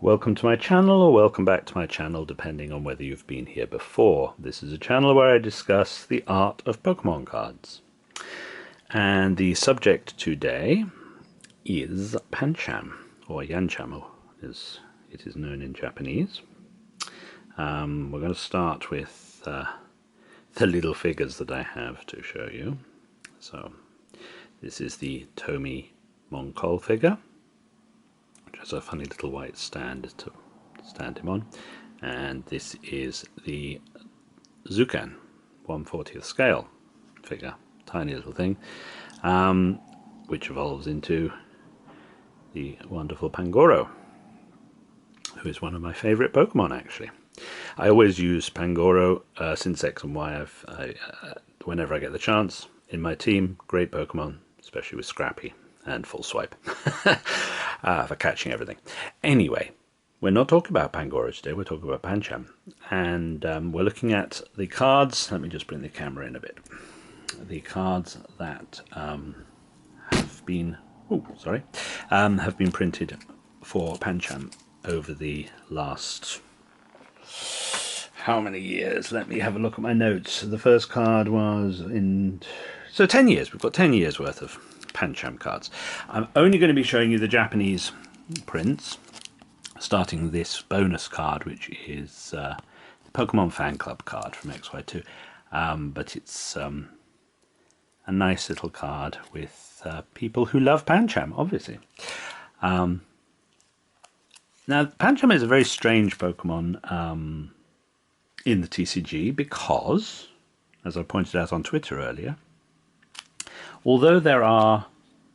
Welcome to my channel, or welcome back to my channel, depending on whether you've been here before. This is a channel where I discuss the art of Pokemon cards. And the subject today is Pancham, or Yancham, as it is known in Japanese. We're going to start with the little figures that I have to show you. So this is the Tomi Monkol figure, which has a funny little white stand to stand him on. And this is the Zukan 1/40th scale figure, tiny little thing, which evolves into the wonderful Pangoro, who is one of my favourite Pokemon actually. I always use Pangoro since X and Y. Whenever I get the chance in my team, great Pokemon, especially with Scrappy and Full Swipe for catching everything. Anyway, we're not talking about Pangoro today, we're talking about Pancham. And we're looking at the cards. Let me just bring the camera in a bit. The cards that have been printed for Pancham over the last... how many years? Let me have a look at my notes. The first card was in... so 10 years. We've got 10 years worth of Pancham cards. I'm only going to be showing you the Japanese prints, starting with this bonus card, which is the Pokemon Fan Club card from XY2. But it's a nice little card with people who love Pancham, obviously. Now, Pancham is a very strange Pokemon in the TCG because, as I pointed out on Twitter earlier, although there are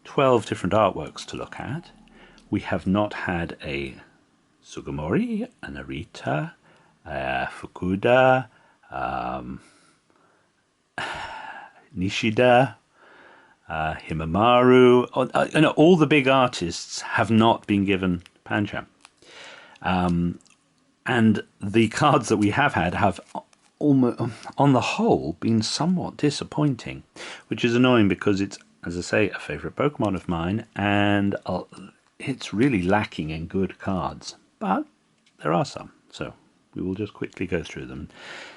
12 different artworks to look at, we have not had a Sugimori, a Narita, a Fukuda, Nishida, Himemaru. All the big artists have not been given Pancham. And the cards that we have had have almost, on the whole, been somewhat disappointing, which is annoying because it's, as I say, a favourite Pokemon of mine, and it's really lacking in good cards. But there are some, so we will just quickly go through them.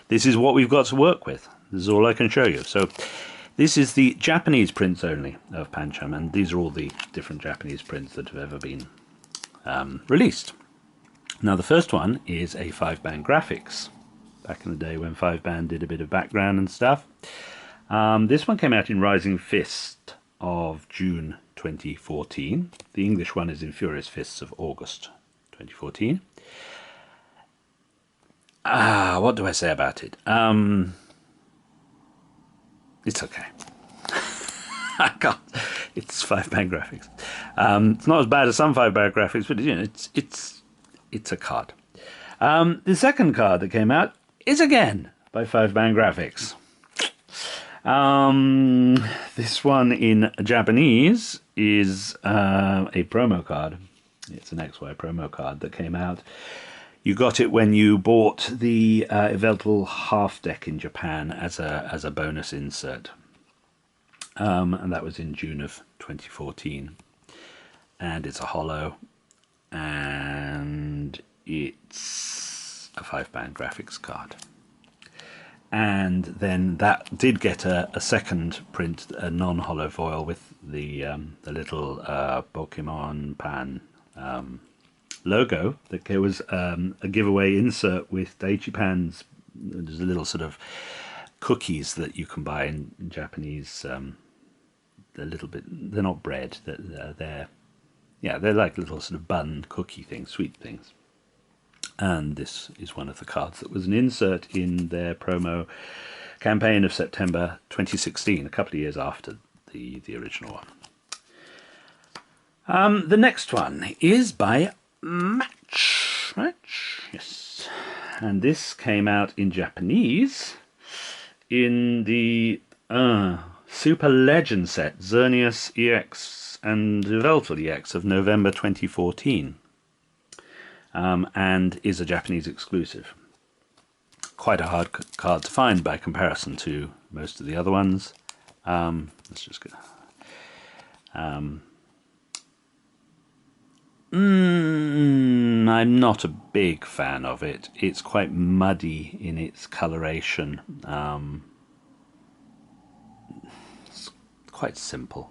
This is what we've got to work with. This is all I can show you. So this is the Japanese prints only of Pancham, and these are all the different Japanese prints that have ever been released. Now the first one is a 5-band graphics, back in the day when 5-band did a bit of background and stuff. This one came out in Rising Fist of June 2014. The English one is in Furious Fists of August 2014. What do I say about it? It's okay. I can't. It's 5-band graphics. It's not as bad as some 5-band graphics, but you know, it's a card. The second card that came out is again by 5-band graphics. This one in Japanese is a promo card. It's an XY promo card that came out. You got it when you bought the Eveltal half deck in Japan as a bonus insert. And that was in June of 2014. And it's a holo. And it's a 5-band graphics card. And then that did get a second print, a non-holo foil with the little Pokemon Pan logo. There was a giveaway insert with Daichi Pan's. There's a little sort of cookies that you can buy in Japanese. They're a little bit. They're not bread. They're like little sort of bun cookie things, sweet things. And this is one of the cards that was an insert in their promo campaign of September 2016, a couple of years after the original one. The next one is by Match, yes. And this came out in Japanese in the Super Legend set, Xerneas EX and Yveltal EX of November 2014. And is a Japanese exclusive. Quite a hard card to find by comparison to most of the other ones. Let's just go. I'm not a big fan of it. It's quite muddy in its coloration. It's quite simple.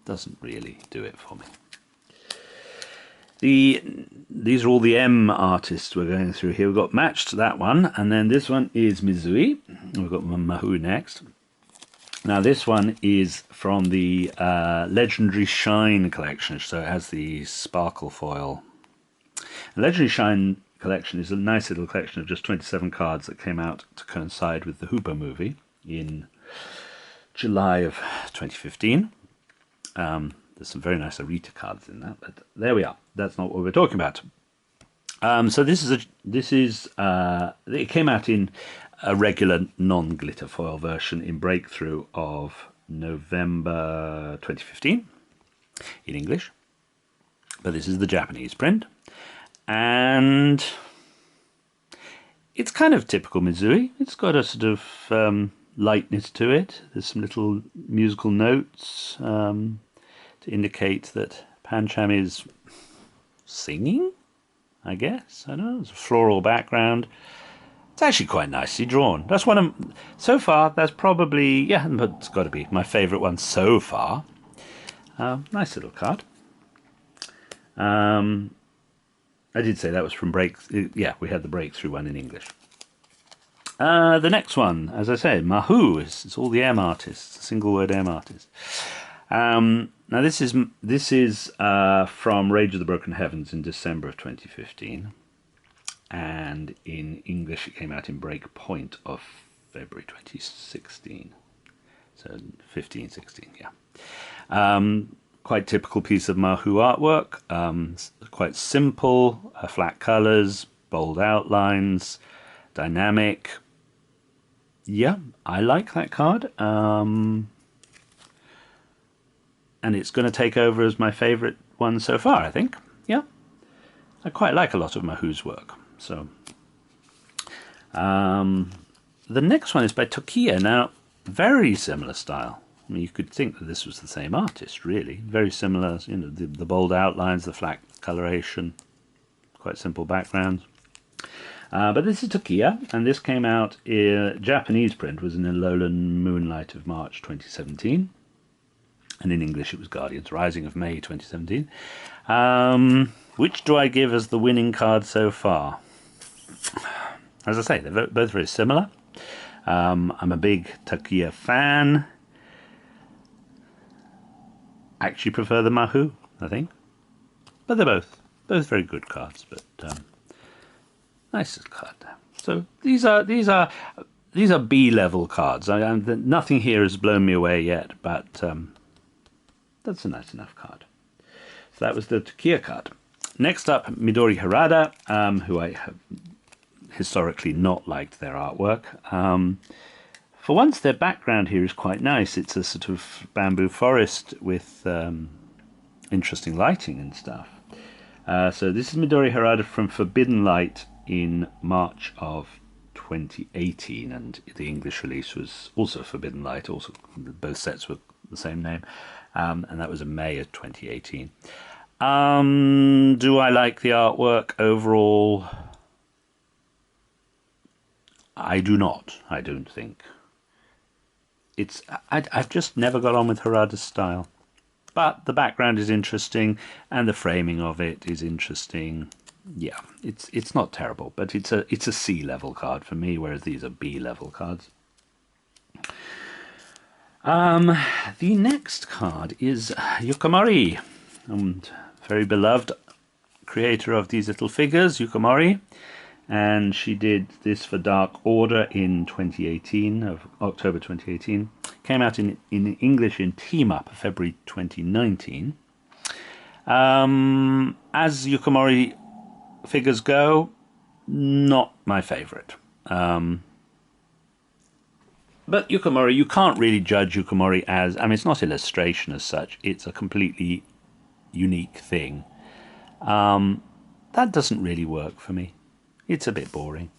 Doesn't really do it for me. These are all the M artists we're going through here. We've got Matched, that one, and then this one is Mizui. We've got Mahou next. Now this one is from the Legendary Shine collection, so it has the sparkle foil. The Legendary Shine collection is a nice little collection of just 27 cards that came out to coincide with the Hooper movie in July of 2015. There's some very nice Arita cards in that, but there we are. That's not what we're talking about. So it came out in a regular non-glitter foil version in Breakthrough of November 2015 in English, but this is the Japanese print, and it's kind of typical Mizui. It's got a sort of lightness to it. There's some little musical notes to indicate that Pancham is singing, I guess. I don't know. It's a floral background. It's actually quite nicely drawn. That's one of, so far, that's probably, yeah, but it's got to be my favourite one so far. Nice little card. I did say that was from yeah, we had the Breakthrough one in English. The next one, as I said, Mahou. It's all the M artists, single word M artists. Now this is from Rage of the Broken Heavens in December of 2015, and in English it came out in Breakpoint of February 2016. So 15-16, yeah. Quite typical piece of Mahou artwork. Quite simple, flat colours, bold outlines, dynamic. Yeah, I like that card. And it's going to take over as my favourite one so far, I think. Yeah, I quite like a lot of Mahou's work. So, the next one is by Tokiya. Now, very similar style. I mean, you could think that this was the same artist, really. Very similar, you know, the bold outlines, the flat coloration, quite simple backgrounds. But this is Tokiya, and this came out in Japanese print, was in Alolan Moonlight of March 2017. And in English it was Guardians Rising of May 2017. Which do I give as the winning card so far? As I say, they're both very similar. I'm a big Tokiya fan. Actually prefer the Mahou, I think. But they're both very good cards, but nice card. So these are B-level cards. Nothing here has blown me away yet, but that's a nice enough card. So that was the Tokiya card. Next up, Midori Harada, who I have historically not liked their artwork. For once, their background here is quite nice. It's a sort of bamboo forest with interesting lighting and stuff. So this is Midori Harada from Forbidden Light in March of 2018, and the English release was also Forbidden Light. Also, both sets were the same name, and that was in May of 2018. Do I like the artwork overall? I do not. I don't think. I've just never got on with Harada's style. But the background is interesting, and the framing of it is interesting. Yeah, it's not terrible, but it's a C-level card for me, whereas these are B-level cards. The next card is Yukamori, very beloved creator of these little figures, Yukamori, and she did this for Dark Order in 2018, of October 2018. Came out in English in Team Up, February 2019. As Yukamori figures go, not my favourite. But Yukamori, you can't really judge Yukamori as, I mean, it's not illustration as such, it's a completely unique thing. That doesn't really work for me. It's a bit boring.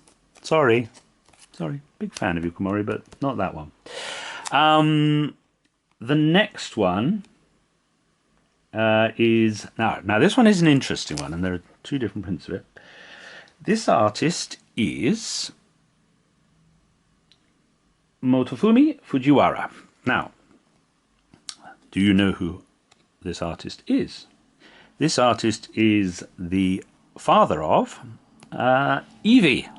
Sorry, big fan of Yukamori, but not that one. The next one is, now this one is an interesting one, and there are two different prints of it. This artist is Motofumi Fujiwara. Now, do you know who this artist is? This artist is the father of Eevee,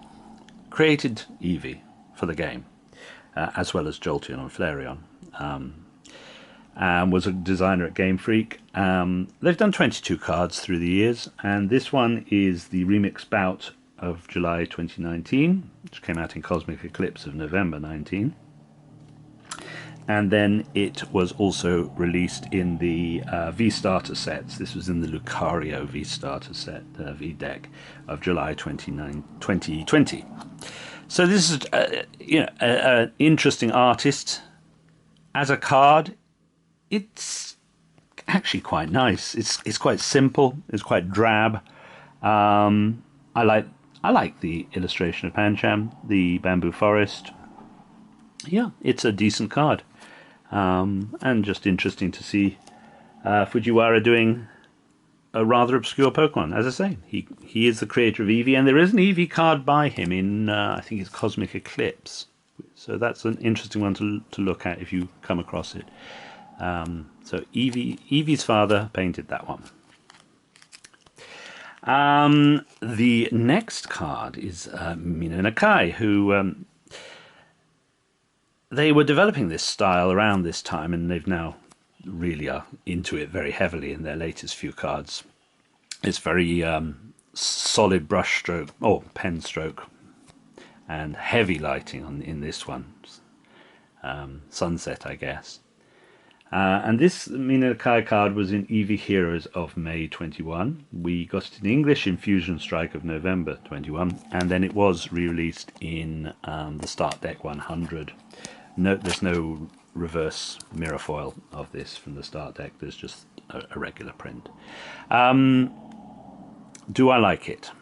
created Eevee for the game, as well as Jolteon and Flareon. Was a designer at Game Freak. They've done 22 cards through the years, and this one is the remix bout of July 2019, which came out in Cosmic Eclipse of November 19. And then it was also released in the V-Starter sets. This was in the Lucario V-Starter set, V-Deck, of July 2020. So this is an interesting artist. As a card, it's actually quite nice. It's quite simple. It's quite drab. I like the illustration of Pancham, the bamboo forest. Yeah, it's a decent card. And just interesting to see Fujiwara doing a rather obscure Pokemon. As I say, he is the creator of Eevee, and there is an Eevee card by him in, I think it's Cosmic Eclipse. So that's an interesting one to look at if you come across it. So Eevee's father painted that one. The next card is Mino Nakai, who they were developing this style around this time, and they've now really are into it very heavily in their latest few cards. It's very solid brush stroke, or pen stroke, and heavy lighting in this one. Sunset, I guess. And this Mino Nakai card was in Eevee Heroes of May 21. We got it in English in Fusion Strike of November 21, and then it was re-released in the Start Deck 100. There's no reverse mirror foil of this from the Start Deck. There's just a regular print. Do I like it?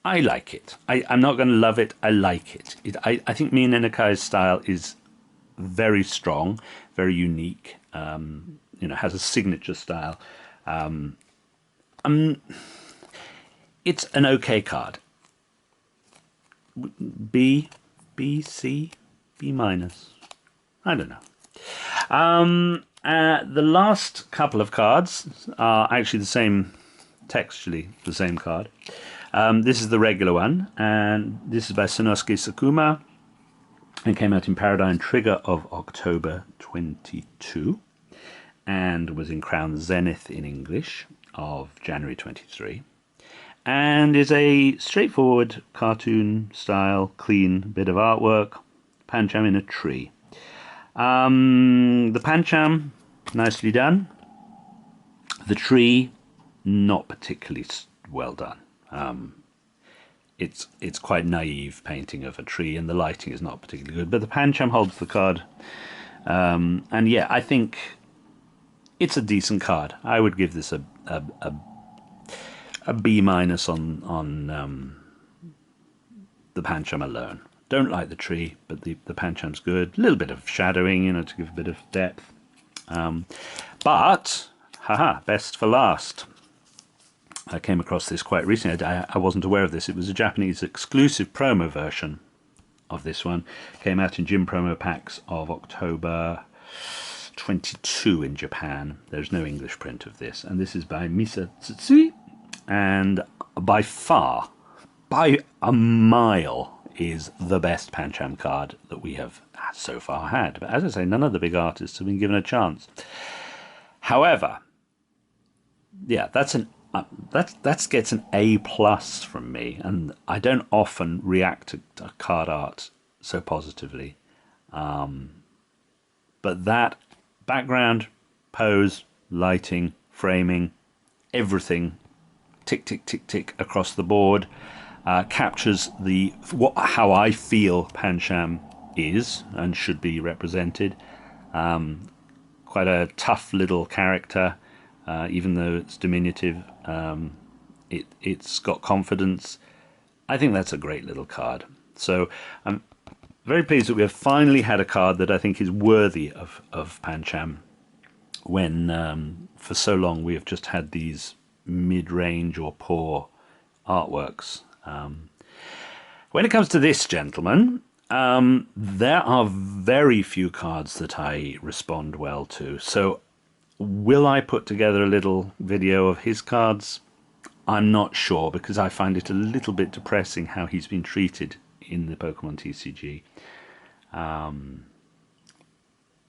I like it. I'm not going to love it. I like it. I think Mino Nakai's style is very strong, very unique. Has a signature style. It's an okay card. B, C, B minus. I don't know. The last couple of cards are actually the same, textually the same card. This is the regular one, and this is by Sonosuke Sakuma, and came out in Paradigm Trigger of October 22, and was in Crown Zenith in English of January 23, and is a straightforward cartoon style, clean bit of artwork. Pancham in a tree. The Pancham, nicely done. The tree, not particularly well done. It's quite naive painting of a tree, and the lighting is not particularly good. But the Pancham holds the card, and yeah, I think it's a decent card. I would give this a B minus on the Pancham alone. Don't like the tree, but the Pancham's good. A little bit of shadowing, to give a bit of depth. But best for last. I came across this quite recently. I wasn't aware of this. It was a Japanese exclusive promo version of this one. Came out in Gym promo packs of October 22 in Japan. There's no English print of this. And this is by Misa Tsutsui. And by far, by a mile, is the best Pancham card that we have so far had. But as I say, none of the big artists have been given a chance. However, yeah, that gets an A+ from me, and I don't often react to card art so positively. But that background, pose, lighting, framing, everything, tick, tick, tick, tick across the board, captures how I feel Pancham is and should be represented. Quite a tough little character. Even though it's diminutive, it's got confidence. I think that's a great little card. So I'm very pleased that we have finally had a card that I think is worthy of Pancham, when for so long we have just had these mid-range or poor artworks. When it comes to this gentleman, there are very few cards that I respond well to. So will I put together a little video of his cards? I'm not sure, because I find it a little bit depressing how he's been treated in the Pokemon TCG.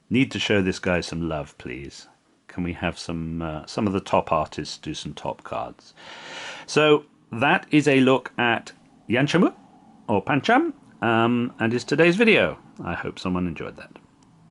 Need to show this guy some love, please. Can we have some of the top artists do some top cards? So that is a look at Yanchamu, or Pancham, and is today's video. I hope someone enjoyed that.